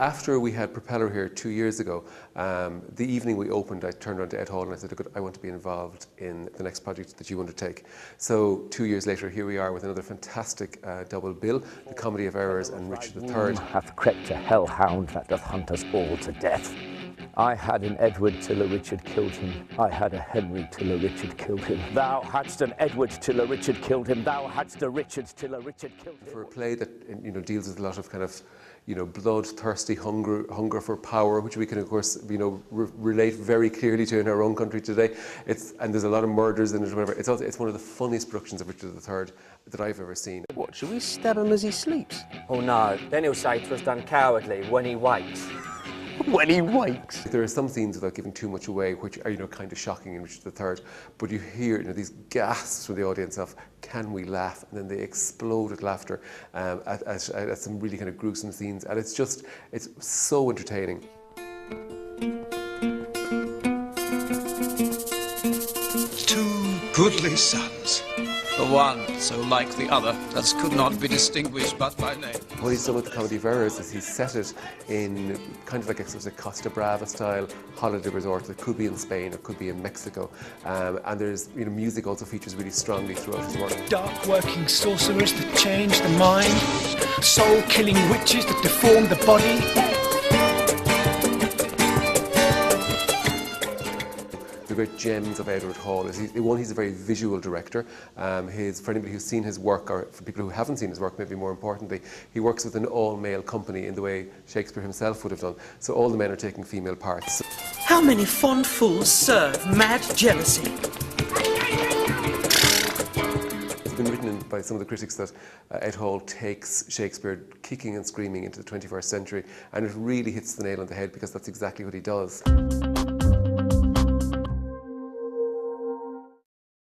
after we had Propeller here 2 years ago, the evening we opened, I turned around to Ed Hall and I said, "Look, I want to be involved in the next project that you undertake." So 2 years later, here we are with another fantastic double bill, The Comedy of Errors and Richard III. Hath crept a hellhound that doth hunt us all to death. I had an Edward till a Richard killed him. I had a Henry till a Richard killed him. Thou hadst an Edward till a Richard killed him. Thou hadst a Richard till a Richard killed him. For a play that deals with a lot of kind of bloodthirsty hunger for power, which we can of course relate very clearly to in our own country today. And there's a lot of murders in it, or whatever. It's one of the funniest productions of Richard III that I've ever seen. What, should we stab him as he sleeps? Oh no, then he'll say 'twas done cowardly when he wakes. When he wakes. There are some scenes, without giving too much away, which are kind of shocking in Richard III, but you hear these gasps from the audience of, "Can we laugh?" And then they explode with laughter at some really kind of gruesome scenes, and it's so entertaining. Two goodly sons, the one so like the other that could not be distinguished but by name. What he's done with The Comedy of Errors is he's set it in kind of like a sort of Costa Brava style holiday resort. It could be in Spain, it could be in Mexico, and there's music also features really strongly throughout his work. Dark working sorcerers that change the mind, soul killing witches that deform the body. The great gems of Edward Hall is he's a very visual director. For anybody who's seen his work, or for people who haven't seen his work, maybe more importantly, he works with an all-male company in the way Shakespeare himself would have done. So all the men are taking female parts. How many fond fools serve mad jealousy? It's been written by some of the critics that Ed Hall takes Shakespeare kicking and screaming into the 21st century, and it really hits the nail on the head because that's exactly what he does.